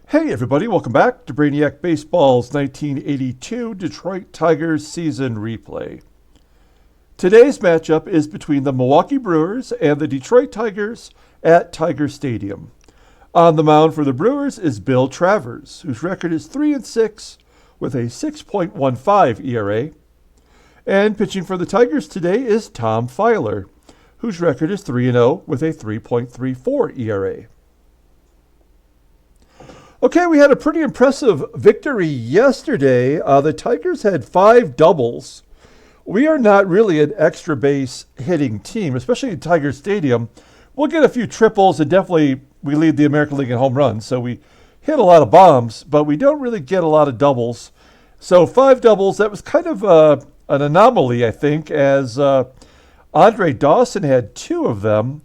Hey everybody, welcome back to Brainiac Baseball's 1982 Detroit Tigers season replay. Today's matchup is between the Milwaukee Brewers and the Detroit Tigers at Tiger Stadium. On the mound for the Brewers is Bill Travers, whose record is 3-6 with a 6.15 ERA. And pitching for the Tigers today is Tom Filer, whose record is 3-0 with a 3.34 ERA. Okay, we had a pretty impressive victory yesterday. The Tigers had 5 doubles. We are not really an extra base hitting team, especially at Tiger Stadium. We'll get a few triples, and definitely we lead the American League in home runs. So we hit a lot of bombs, but we don't really get a lot of doubles. So 5 doubles, that was kind of an anomaly, I think, as Andre Dawson had 2 of them.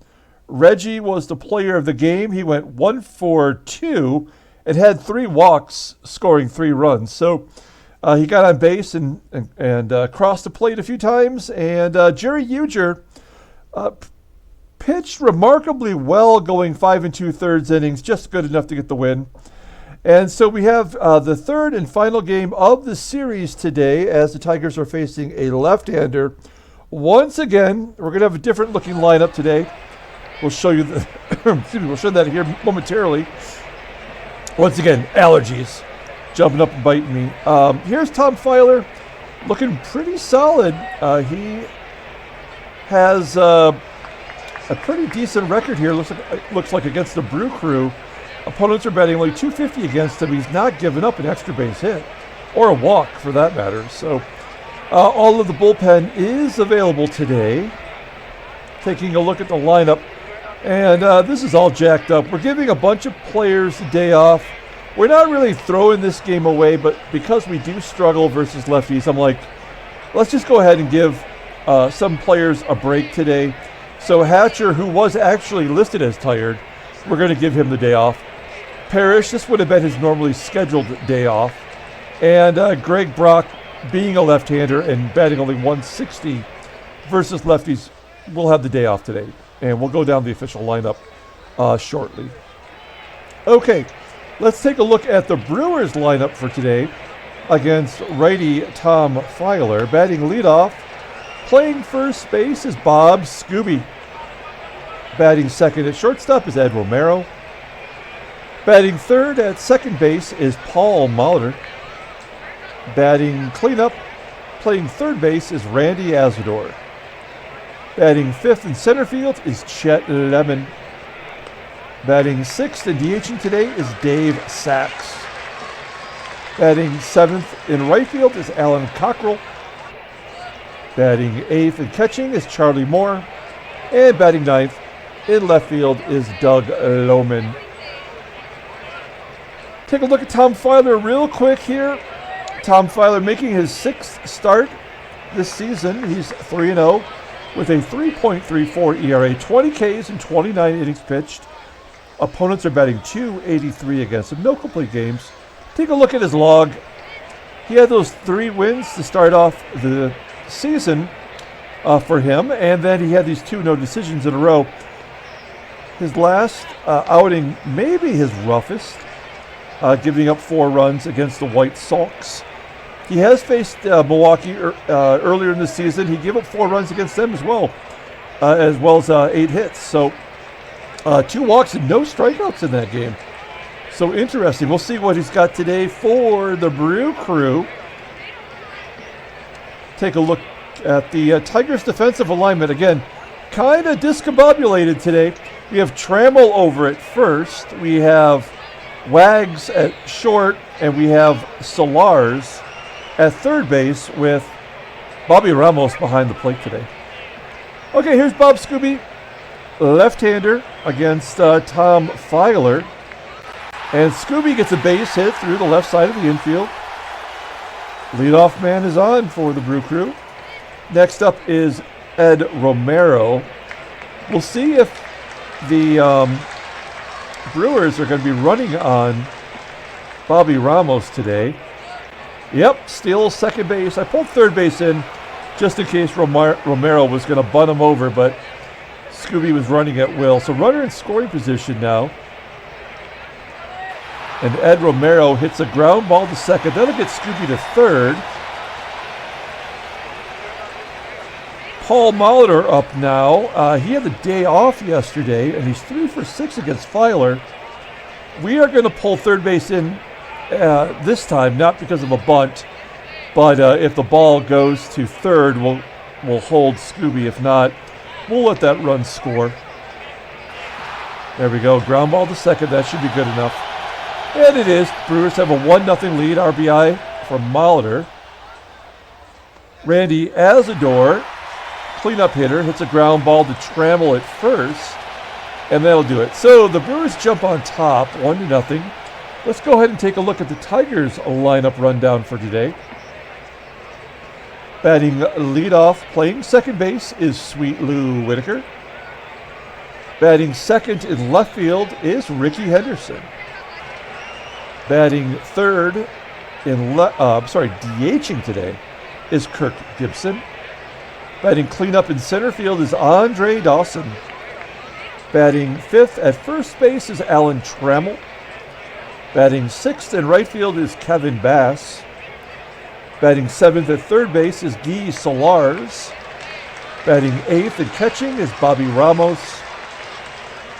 Reggie was the player of the game. He went 1 for 2. It had 3 walks, scoring 3 runs. So he got on base and crossed the plate a few times. And Jerry Uger pitched remarkably well, going 5 2/3 innings, just good enough to get the win. And so we have the third and final game of the series today, as the Tigers are facing a left-hander. Once again, we're going to have a different looking lineup today. We'll show you we'll show that here momentarily. Once again, allergies jumping up and biting me. Here's Tom Filer, looking pretty solid. He has a pretty decent record here. Looks like against the Brew Crew. Opponents are batting only .250 against him. He's not given up an extra base hit, or a walk for that matter. So all of the bullpen is available today. Taking a look at the lineup. And this is all jacked up. We're giving a bunch of players the day off. We're not really throwing this game away, but because we do struggle versus lefties, I'm like, let's just go ahead and give some players a break today. So Hatcher, who was actually listed as tired, we're going to give him the day off. Parrish, this would have been his normally scheduled day off. And Greg Brock, being a left-hander and batting only 160 versus lefties, will have the day off today. And we'll go down the official lineup shortly. Okay, let's take a look at the Brewers lineup for today against righty Tom Filer. Batting leadoff, playing first base is Bob Skube. Batting second at shortstop is Ed Romero. Batting third at second base is Paul Molitor. Batting cleanup, playing third base is Randy Asadoor. Batting fifth in center field is Chet Loman. Batting sixth and DHing today is Dave Sachs. Batting seventh in right field is Alan Cockrell. Batting eighth and catching is Charlie Moore. And batting ninth in left field is Doug Loman. Take a look at Tom Filer real quick here. Tom Filer making his 6th start this season. He's 3-0. with a 3.34 ERA, 20 Ks and 29 innings pitched. Opponents are batting .283 against him. No complete games. Take a look at his log. He had those 3 wins to start off the season for him, and then he had these 2 no decisions in a row. His last outing, maybe his roughest, giving up 4 runs against the White Sox. He has faced Milwaukee earlier in the season. He gave up 4 runs against them as well as 8 hits. So 2 walks and no strikeouts in that game. So interesting. We'll see what he's got today for the Brew Crew. Take a look at the Tigers' defensive alignment. Again, kind of discombobulated today. We have Trammell over at first. We have Wags at short, and we have Sularz at third base with Bobby Ramos behind the plate today. Okay, here's Bob Skube, left-hander against Tom Filer. And Skube gets a base hit through the left side of the infield. Leadoff man is on for the Brew Crew. Next up is Ed Romero. We'll see if the Brewers are going to be running on Bobby Ramos today. Yep, still second base. I pulled third base in just in case Romero was going to bunt him over, but Skube was running at will. So runner in scoring position now. And Ed Romero hits a ground ball to second. That'll get Skube to third. Paul Molitor up now. He had the day off yesterday, and he's 3 for 6 against Filer. We are going to pull third base in this time, not because of a bunt, but if the ball goes to third, we'll hold Skube. If not, we'll let that run score. There we go. Ground ball to second. That should be good enough. And it is. Brewers have a 1-0 lead. RBI from Molitor. Randy Asadoor, cleanup hitter, hits a ground ball to Trammell at first. And that'll do it. So the Brewers jump on top, 1-0. Let's go ahead and take a look at the Tigers lineup rundown for today. Batting leadoff, playing second base, is Sweet Lou Whitaker. Batting second in left field is Rickey Henderson. Batting third in DHing today is Kirk Gibson. Batting cleanup in center field is Andre Dawson. Batting fifth at first base is Alan Trammell. Batting sixth in right field is Kevin Bass. Batting seventh at third base is Guy Sularz. Batting eighth and catching is Bobby Ramos.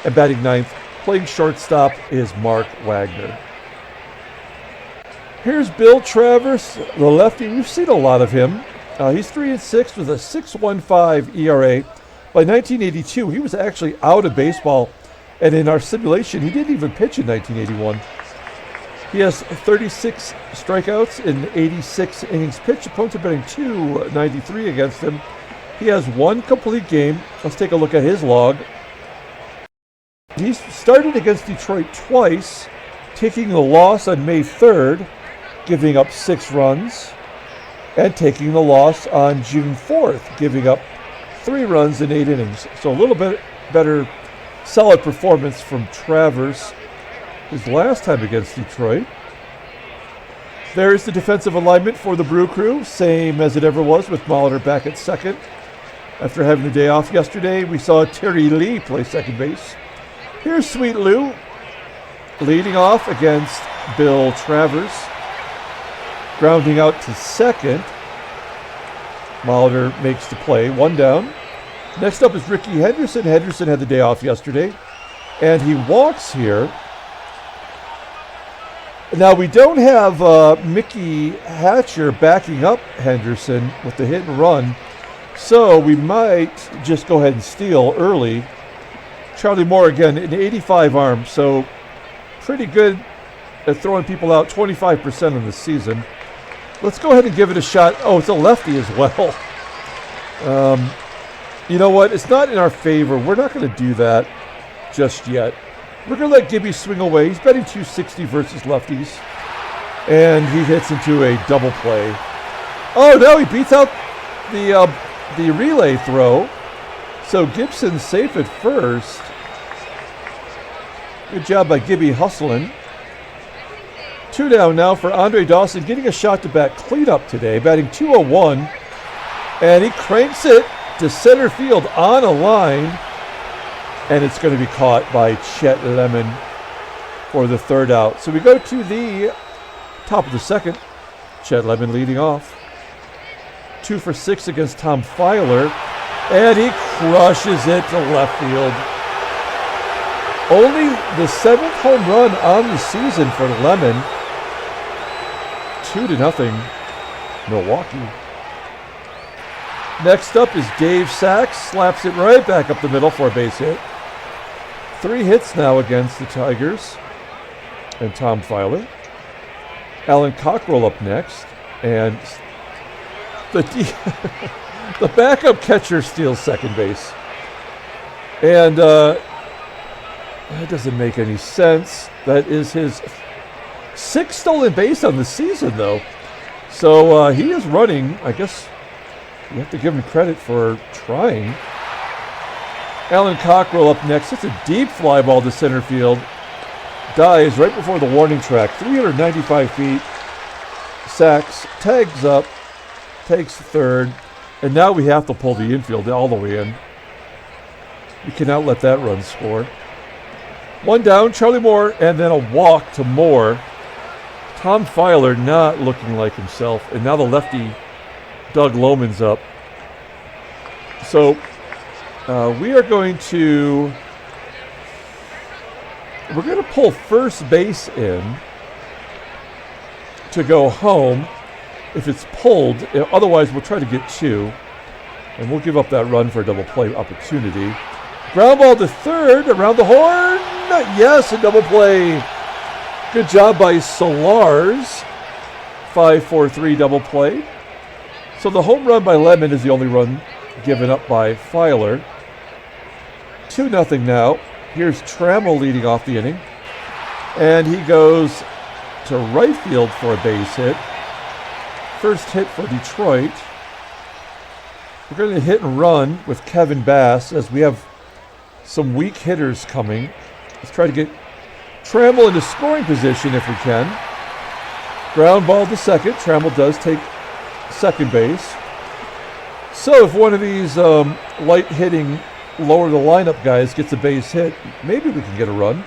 And batting ninth, playing shortstop, is Mark Wagner. Here's Bill Travers, the lefty. We've seen a lot of him. He's 3-6 with a 6.15 ERA. By 1982, he was actually out of baseball, and in our simulation, he didn't even pitch in 1981. He has 36 strikeouts in 86 innings pitched. Opponents are batting .293 against him. He has one complete game. Let's take a look at his log. He started against Detroit twice, taking the loss on May 3rd, giving up 6 runs, and taking the loss on June 4th, giving up 3 runs in 8 innings. So a little bit better, solid performance from Travers his last time against Detroit. There's the defensive alignment for the Brew Crew, same as it ever was, with Molitor back at second. After having the day off yesterday, we saw Terry Lee play second base. Here's Sweet Lou leading off against Bill Travers. Grounding out to second. Molitor makes the play, 1 down. Next up is Rickey Henderson. Henderson had the day off yesterday, and he walks here. Now, we don't have Mickey Hatcher backing up Henderson with the hit and run, so we might just go ahead and steal early. Charlie Moore, again, an 85 arm, so pretty good at throwing people out, 25% in the season. Let's go ahead and give it a shot. Oh, it's a lefty as well. You know what? It's not in our favor. We're not going to do that just yet. We're going to let Gibby swing away. He's betting .260 versus lefties. And he hits into a double play. Oh, no, he beats out the relay throw. So Gibson's safe at first. Good job by Gibby hustling. 2 down now for Andre Dawson, getting a shot to bat cleanup today, batting .201. And he cranks it to center field on a line. And it's going to be caught by Chet Lemon for the 3rd out. So we go to the top of the 2nd. Chet Lemon leading off. 2 for 6 against Tom Filer. And he crushes it to left field. Only the 7th home run on the season for Lemon. 2-0, Milwaukee. Next up is Dave Sachs. Slaps it right back up the middle for a base hit. 3 hits now against the Tigers and Tom Filer. Alan Cockrell up next. And the backup catcher steals second base. And that doesn't make any sense. That is his 6th stolen base on the season, though. So he is running. I guess you have to give him credit for trying. Alan Cockrell up next. It's a deep fly ball to center field. Dies right before the warning track. 395 feet. Sachs tags up. Takes third. And now we have to pull the infield all the way in. We cannot let that run score. One down, Charlie Moore, and then a walk to Moore. Tom Filer not looking like himself, and now the lefty, Doug Loman's up. So we are going to pull first base in to go home if it's pulled. Otherwise, we'll try to get two, and we'll give up that run for a double play opportunity. Ground ball to third, around the horn. Yes, a double play. Good job by Sularz. 5-4-3 double play. So the home run by Lemon is the only run given up by Filer. 2-0 now. Here's Trammell leading off the inning. And he goes to right field for a base hit. First hit for Detroit. We're going to hit and run with Kevin Bass as we have some weak hitters coming. Let's try to get Trammell into scoring position if we can. Ground ball to second. Trammell does take second base. So if one of these light hitting, lower the lineup guys gets a base hit, maybe we can get a run.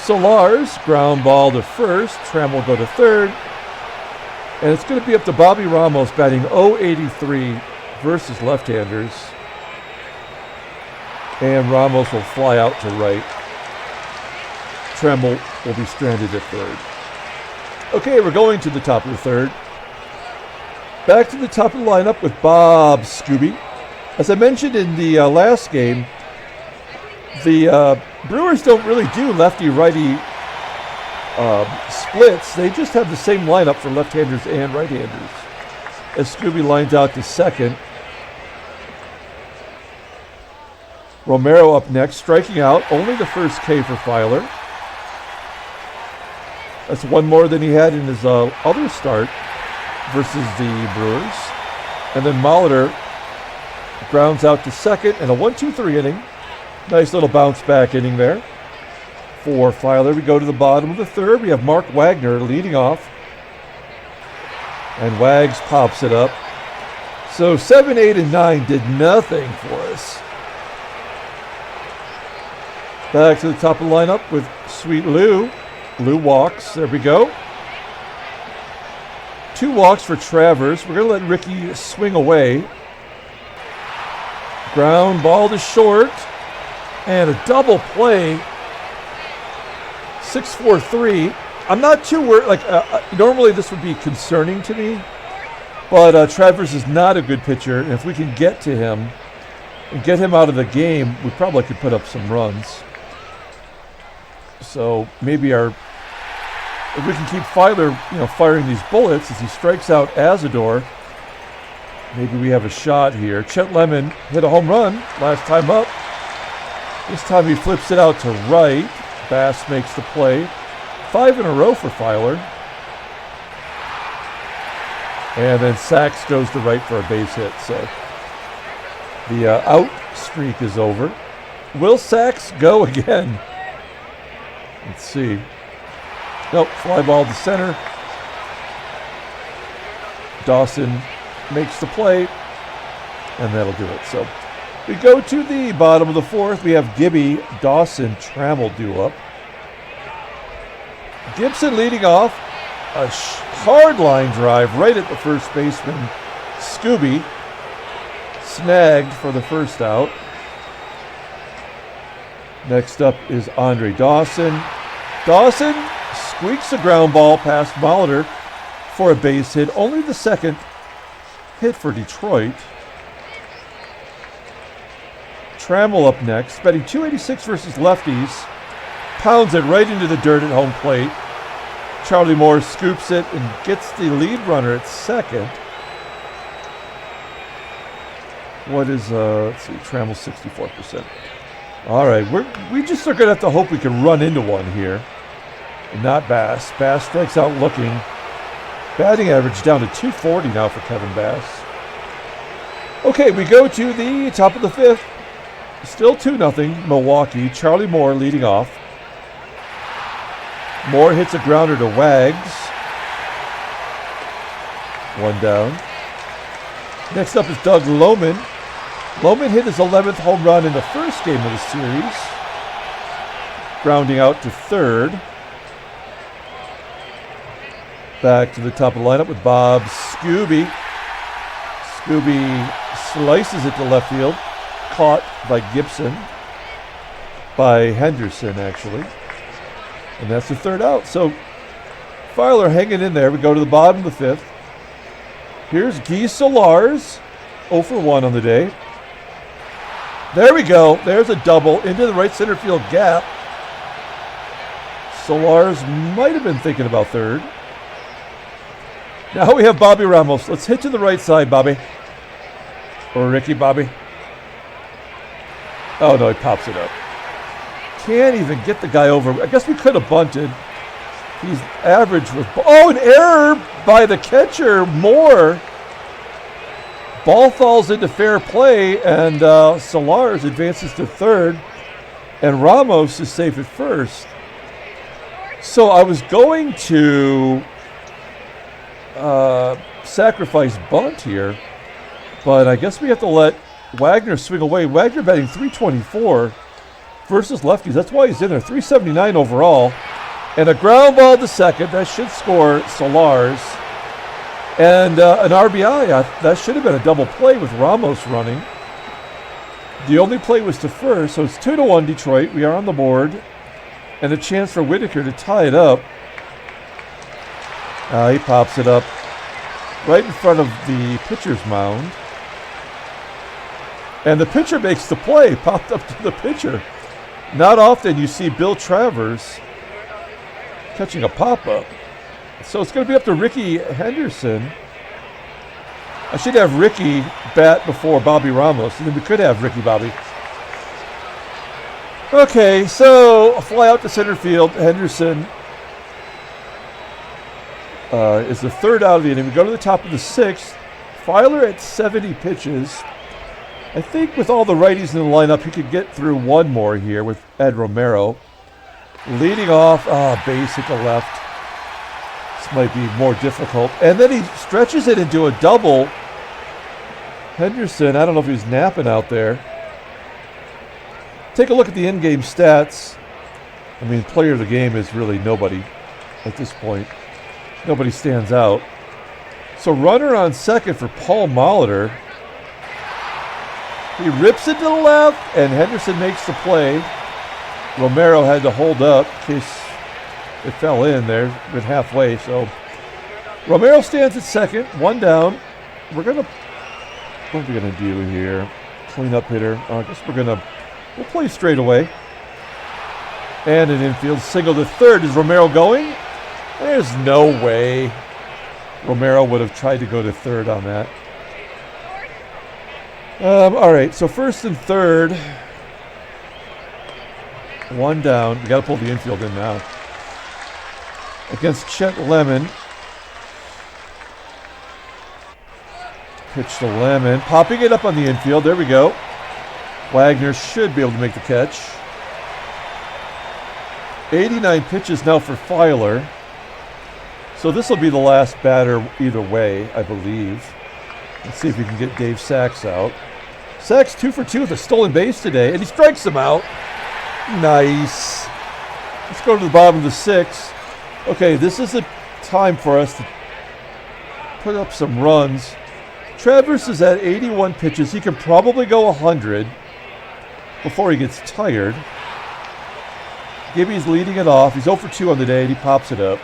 Sularz, ground ball to first. Trammell will go to third. And it's going to be up to Bobby Ramos batting .083 versus left-handers. And Ramos will fly out to right. Trammell will be stranded at third. Okay, we're going to the top of the third. Back to the top of the lineup with Bob Skube. As I mentioned in the last game, the Brewers don't really do lefty-righty splits. They just have the same lineup for left-handers and right-handers. As Skube lines out to second. Romero up next, striking out. Only the first K for Filer. That's one more than he had in his other start versus the Brewers. And then Molitor grounds out to second and a 1-2-3 inning. Nice little bounce back inning there for Filer. We go to the bottom of the third. We have Mark Wagner leading off. And Wags pops it up. So 7, 8, and 9 did nothing for us. Back to the top of the lineup with Sweet Lou. Lou walks. There we go. 2 walks for Travers. We're going to let Rickey swing away. Ground ball to short. And a double play. 6-4-3. I'm not too worried. Normally this would be concerning to me. But Travers is not a good pitcher. And if we can get to him and get him out of the game, we probably could put up some runs. So maybe if we can keep Filer, firing these bullets as he strikes out Asadoor, maybe we have a shot here. Chet Lemon hit a home run last time up. This time he flips it out to right. Bass makes the play. 5 in a row for Filer. And then Sachs goes to right for a base hit. So the out streak is over. Will Sachs go again? Let's see. Nope, fly ball to center. Dawson makes the play, and that'll do it. So we go to the bottom of the fourth. We have Gibby, Dawson, Trammell due up. Gibson leading off. A hard line drive right at the first baseman. Skube snagged for the first out. Next up is Andre Dawson. Dawson squeaks a ground ball past Molitor for a base hit. Only the second hit for Detroit. Trammell up next, batting .286 versus lefties. Pounds it right into the dirt at home plate. Charlie Moore scoops it and gets the lead runner at second. What is, let's see, Trammell 64%. All right, we just are going to have to hope we can run into one here. Not Bass. Bass strikes out looking. Batting average down to .240 now for Kevin Bass. Okay, we go to the top of the fifth. Still 2-0, Milwaukee. Charlie Moore leading off. Moore hits a grounder to Wags. 1 down. Next up is Doug Loman. Loman hit his 11th home run in the first game of the series. grounding out to third. Back to the top of the lineup with Bob Skube. Skube slices it to left field. Caught by Gibson. By Henderson, actually. And that's the third out. So Filer hanging in there. We go to the bottom of the fifth. Here's Sularz. 0 for 1 on the day. There we go. There's a double into the right center field gap. Sularz might have been thinking about third. Now we have Bobby Ramos. Let's hit to the right side, Bobby. Or Rickey, Bobby. Oh, no, he pops it up. Can't even get the guy over. I guess we could have bunted. He's average with... Oh, an error by the catcher, Moore. Ball falls into fair play, and Sularz advances to third, and Ramos is safe at first. So I was going to sacrifice bunt here, but I guess we have to let Wagner swing away. Wagner batting .324 versus lefties. That's why he's in there. .379 overall. And a ground ball to second. That should score Sularz. And an RBI. That should have been a double play with Ramos running. The only play was to first, so it's 2-1 Detroit. We are on the board. And a chance for Whitaker to tie it up. He pops it up right in front of the pitcher's mound. And the pitcher makes the play, popped up to the pitcher. Not often you see Bill Travers catching a pop-up. So it's going to be up to Rickey Henderson. I should have Rickey bat before Bobby Ramos, and then we could have Rickey Bobby. Okay, so a fly out to center field. Henderson is the third out of the inning. We go to the top of the sixth. Filer at 70 pitches. I think with all the righties in the lineup, he could get through one more here with Ed Romero. Leading off, basic to left. This might be more difficult. And then he stretches it into a double. Henderson, I don't know if he's napping out there. Take a look at the in-game stats. I mean, player of the game is really nobody at this point. Nobody stands out. So runner on second for Paul Molitor. He rips it to the left, and Henderson makes the play. Romero had to hold up in case it fell in there, been halfway. So Romero stands at second, one down. What are we gonna do here? Cleanup hitter. I guess we'll play straight away. And an infield single to third. Is Romero going? There's no way Romero would have tried to go to third on that. All right, so first and third. One down. We got to pull the infield in now. Against Chet Loman. Pitch to Loman. Popping it up on the infield. There we go. Wagner should be able to make the catch. 89 pitches now for Filer. So this will be the last batter either way, I believe. Let's see if we can get Dave Sachs out. Sachs 2 for 2 with a stolen base today, and he strikes him out. Nice. Let's go to the bottom of the sixth. Okay, this is the time for us to put up some runs. Travers is at 81 pitches. He can probably go 100 before he gets tired. Gibby's leading it off. He's 0 for 2 on the day, and he pops it up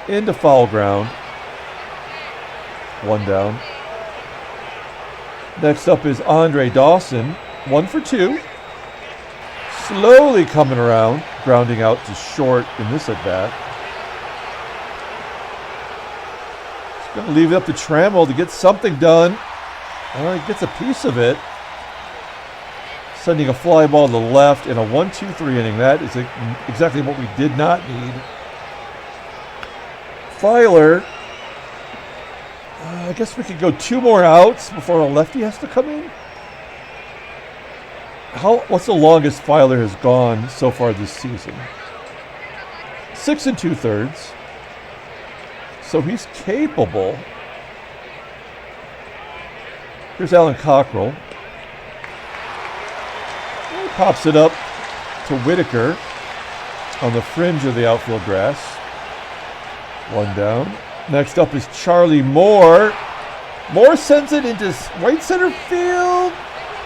into foul ground. One down. Next up is Andre Dawson, 1 for 2. Slowly coming around, grounding out to short in this at-bat. He's going to leave it up to Trammell to get something done. He gets a piece of it. Sending a fly ball to the left in a 1-2-3 inning. That is exactly what we did not need. Filer, I guess we could go 2 more outs before a lefty has to come in. What's the longest Filer has gone so far this season? 6 2/3. So he's capable. Here's Alan Cockrell. He pops it up to Whitaker. on the fringe of the outfield grass. One down. Next up is Charlie Moore. Moore sends it into right center field.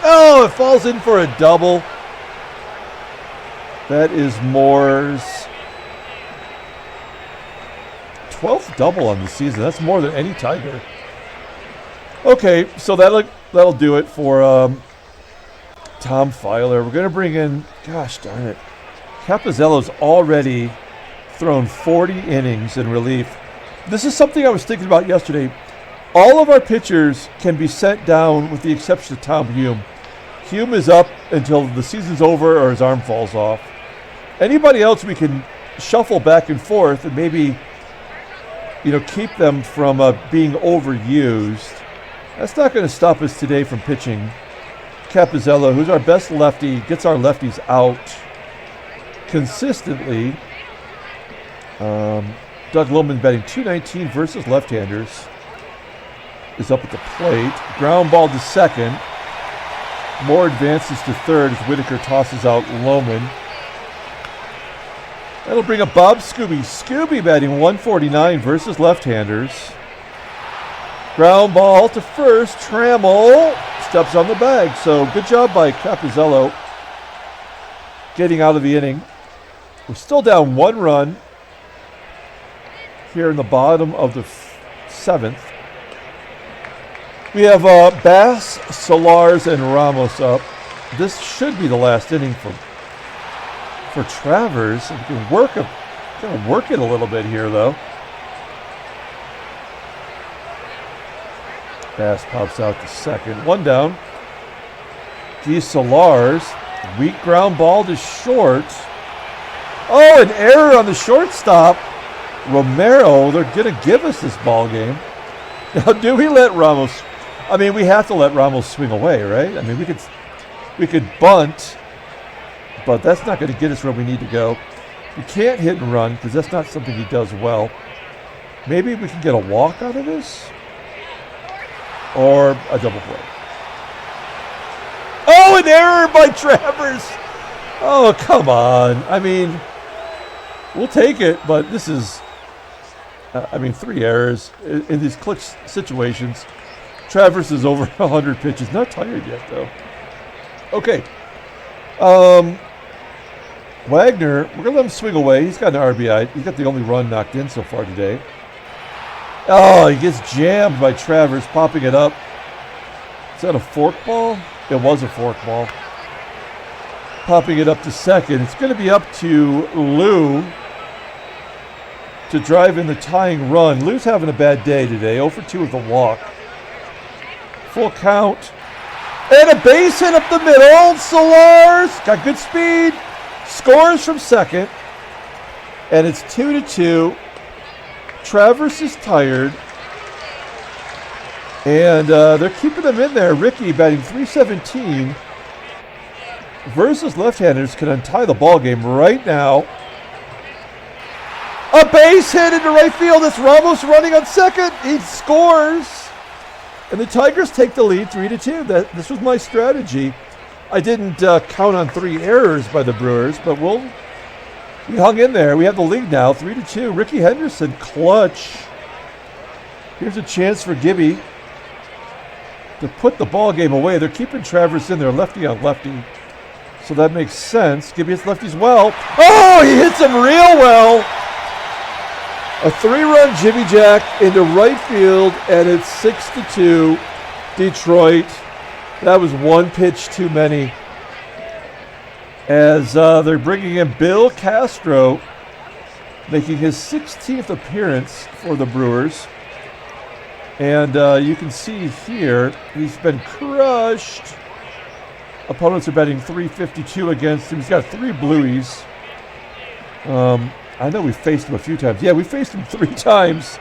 Oh, it falls in for a double. That is Moore's 12th double on the season. That's more than any Tiger. Okay, so that'll do it for Tom Filer. We're going to bring in, gosh darn it, Capizzello's already thrown 40 innings in relief. This is something I was thinking about yesterday. All of our pitchers can be sent down with the exception of Tom Hume. Hume is up until the season's over or his arm falls off. Anybody else we can shuffle back and forth and maybe, keep them from being overused. That's not going to stop us today from pitching. Capizzello, who's our best lefty, gets our lefties out consistently. Doug Loman batting .219 versus left-handers is up at the plate. Ground ball to second. Moore advances to third as Whitaker tosses out Loman. That'll bring up Bob Skube. Skube batting .149 versus left-handers. Ground ball to first. Trammell steps on the bag. So good job by Capizzello getting out of the inning. We're still down 1 run here in the bottom of the 7th. We have Bass, Sularz, and Ramos up. This should be the last inning for Travers. We can work it a little bit here, though. Bass pops out to second. 1 down. Sularz. Weak ground ball to short. Oh, an error on the shortstop. Romero, they're going to give us this ball game. Now, do we let Ramos? I mean, we have to let Ramos swing away, right? I mean, we could bunt, but that's not going to get us where we need to go. We can't hit and run because that's not something he does well. Maybe we can get a walk out of this or a double play. Oh, an error by Travers. Oh, come on. I mean, we'll take it, but this is, 3 errors in these clutch situations. Travers is over 100 pitches. Not tired yet, though. Okay. Wagner, we're going to let him swing away. He's got an RBI. He's got the only run knocked in so far today. Oh, he gets jammed by Travers, popping it up. Is that a fork ball? It was a fork ball. Popping it up to second. It's going to be up to Lou to drive in the tying run. Lou's having a bad day today. 0 for 2 with a walk. Full count. And a base hit up the middle. Sularz got good speed. Scores from second. And it's 2-2. Travers is tired. And they're keeping them in there. Rickey batting .317 versus left-handers can untie the ball game right now. A base hit into right field. It's Ramos running on second. He scores. And the Tigers take the lead 3-2. This was my strategy. I didn't count on 3 errors by the Brewers, but we hung in there. We have the lead now, 3-2. Rickey Henderson, clutch. Here's a chance for Gibby to put the ball game away. They're keeping Travers in there, lefty on lefty. So that makes sense. Gibby hits lefties well. Oh, he hits him real well. A 3-run Jimmy Jack into right field, and it's 6-2 Detroit. That was 1 pitch too many. As they're bringing in Bill Castro, making his 16th appearance for the Brewers. And you can see here, he's been crushed. Opponents are batting .352 against him. He's got 3 blueies. I know we faced him a few times. Yeah, we faced him 3 times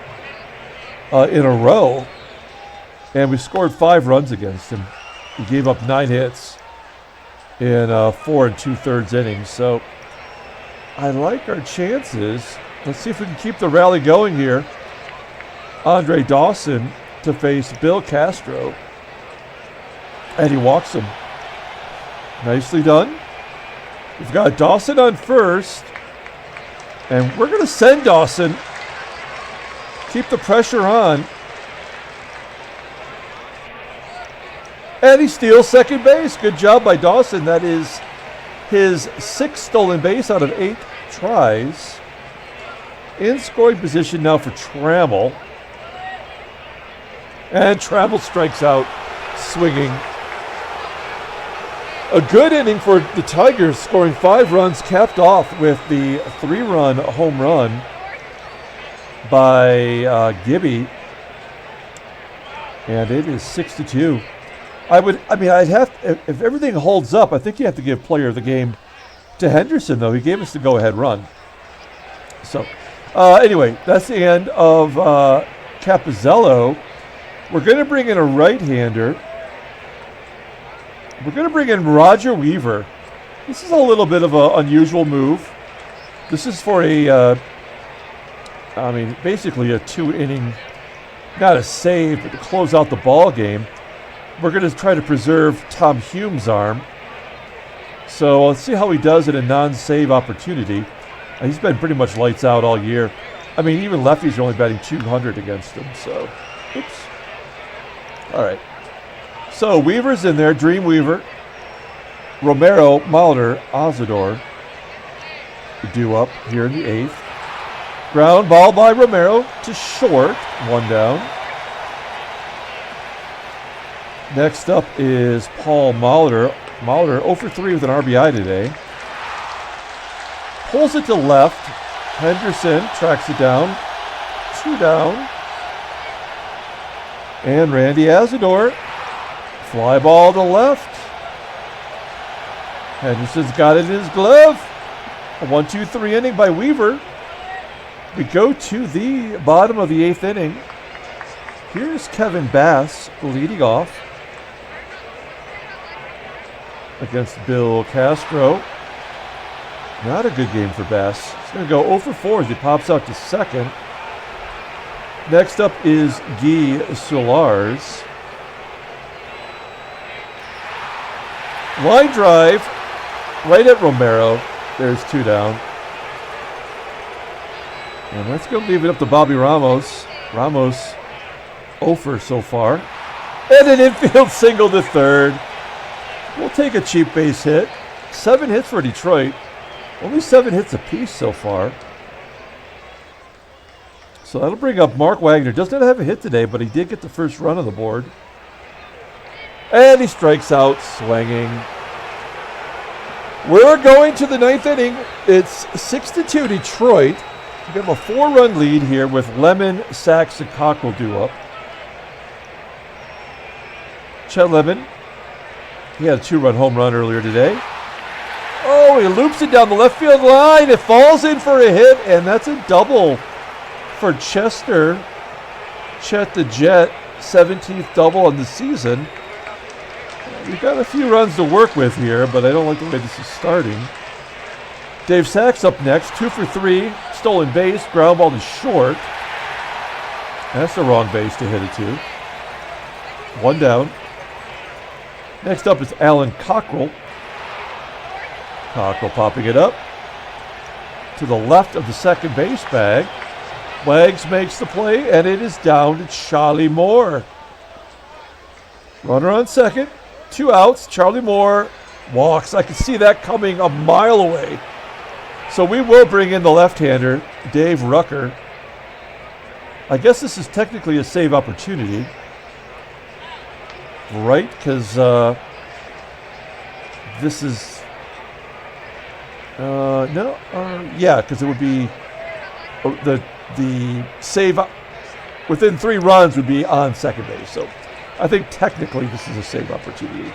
in a row. And we scored 5 runs against him. He gave up 9 hits in 4 2/3 innings. So I like our chances. Let's see if we can keep the rally going here. Andre Dawson to face Bill Castro. And he walks him. Nicely done. We've got Dawson on first. And we're going to send Dawson. Keep the pressure on. And he steals second base. Good job by Dawson. That is his 6th stolen base out of 8 tries. In scoring position now for Trammell. And Trammell strikes out, swinging. A good inning for the Tigers, scoring 5 runs, capped off with the 3-run home run by Gibby. And it is 6-2. I'd have, if everything holds up, I think you have to give player of the game to Henderson, though. He gave us the go-ahead run. So, anyway, that's the end of Capizzello. We're going to bring in a right-hander. We're going to bring in Roger Weaver. This is a little bit of an unusual move. This is for basically a 2-inning, not a save, but to close out the ball game. We're going to try to preserve Tom Hume's arm. So let's see how he does in a non-save opportunity. He's been pretty much lights out all year. I mean, even lefties are only batting .200 against him. So, oops. All right. So Weaver's in there, Dreamweaver. Romero, Molitor, Asadoor. Due up here in the 8th. Ground ball by Romero to short. 1 down. Next up is Paul Molitor. Molitor 0 for 3 with an RBI today. Pulls it to left. Henderson tracks it down. 2 down. And Randy Asadoor. Fly ball to left. Henderson's got it in his glove. A 1-2-3 inning by Weaver. We go to the bottom of the 8th inning. Here's Kevin Bass leading off against Bill Castro. Not a good game for Bass. He's going to go 0 for 4 as he pops out to second. Next up is Guy Sularz. Line drive right at Romero. There's 2 down. And let's go leave it up to Bobby Ramos. Ramos 0 for so far. And an infield single to third. We'll take a cheap base hit. 7 hits for Detroit. Only 7 hits apiece so far. So that'll bring up Mark Wagner. Does not have a hit today, but he did get the first run on the board. And he strikes out swinging. We're going to the 9th inning. It's 6-2 Detroit. We have a 4-run lead here with Lemon, Sachs, and Cockrell due up. Chet Lemon. He had a 2-run home run earlier today. Oh, he loops it down the left field line. It falls in for a hit, and that's a double for Chester. Chet the Jet, 17th double on the season. We've got a few runs to work with here, but I don't like the way this is starting. Dave Sachs up next, 2 for 3, stolen base, ground ball to short. That's the wrong base to hit it to. 1 down. Next up is Alan Cockrell. Cockrell popping it up to the left of the second base bag. Wags makes the play, and it is down to Charlie Moore. Runner on second, 2 outs. Charlie Moore walks. I can see that coming a mile away. So we will bring in the left-hander, Dave Rucker. I guess this is technically a save opportunity. Right, because this is... because it would be the save within 3 runs would be on second base. So I think technically this is a save opportunity.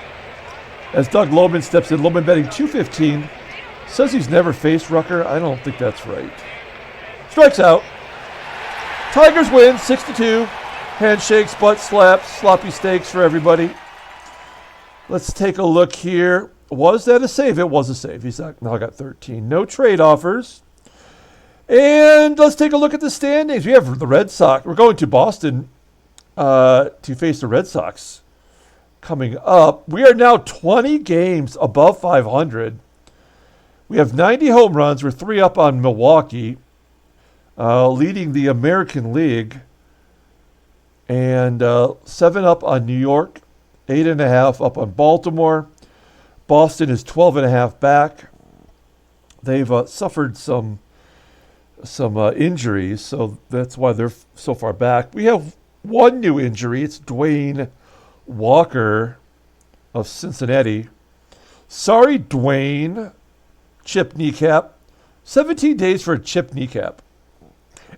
As Doug Loman steps in, Loman betting $2.15. Says he's never faced Rucker. I don't think that's right. Strikes out. Tigers win 6-2. Handshakes, butt slaps, sloppy steaks for everybody. Let's take a look here. Was that a save? It was a save. He's now got 13. No trade offers. And let's take a look at the standings. We have the Red Sox. We're going to Boston to face the Red Sox coming up. We are now 20 games above 500. We have 90 home runs. We're 3 up on Milwaukee. leading the American League. And 7 up on New York, 8.5 up on Baltimore. Boston is 12.5 back. They've suffered some injuries, so that's why they're so far back. We have one new injury. It's Dwayne Walker of Cincinnati. Sorry, Dwayne. Chip kneecap. 17 days for a chip kneecap.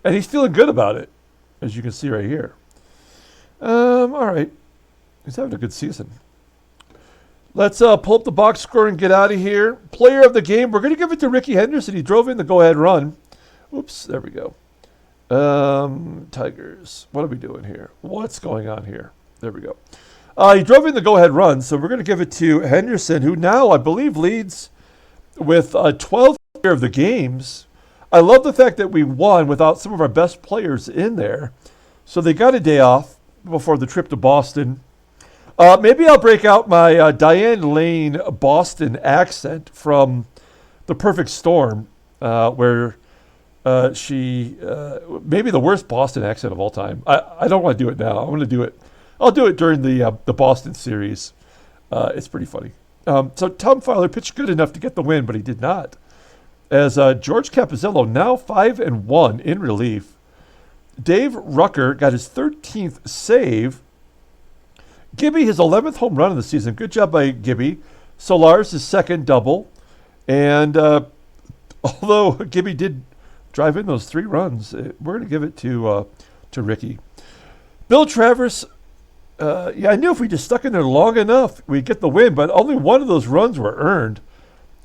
And he's feeling good about it, as you can see right here. All right. He's having a good season. Let's pull up the box score and get out of here. Player of the game, we're going to give it to Rickey Henderson. He drove in the go-ahead run. Oops, there we go. Tigers, what are we doing here? What's going on here? There we go. He drove in the go-ahead run, so we're going to give it to Henderson, who now, I believe, leads with 12 of the games. I love the fact that we won without some of our best players in there. So they got a day off before the trip to Boston. Maybe I'll break out my Diane Lane Boston accent from The Perfect Storm, where she, maybe the worst Boston accent of all time. I don't want to do it now. I want to do it. I'll do it during the Boston series. It's pretty funny. So Tom Fowler pitched good enough to get the win, but he did not. As George Capizzello, now 5-1 in relief. Dave Rucker got his 13th save. Gibby, his 11th home run of the season. Good job by Gibby. Sularz, his second double. And although Gibby did drive in those 3 runs, we're going to give it to Rickey. Bill Travers, I knew if we just stuck in there long enough, we'd get the win, but only one of those runs were earned.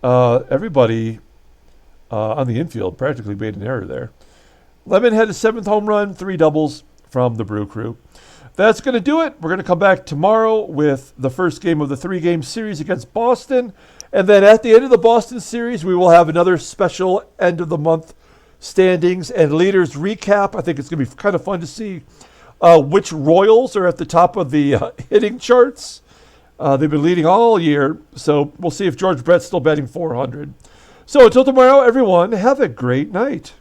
Everybody on the infield practically made an error there. Lemon had his 7th home run, 3 doubles from the Brew Crew. That's going to do it. We're going to come back tomorrow with the first game of the 3-game series against Boston. And then at the end of the Boston series, we will have another special end-of-the-month standings and leaders recap. I think it's going to be kind of fun to see which Royals are at the top of the hitting charts. They've been leading all year, so we'll see if George Brett's still batting .400. So until tomorrow, everyone, have a great night.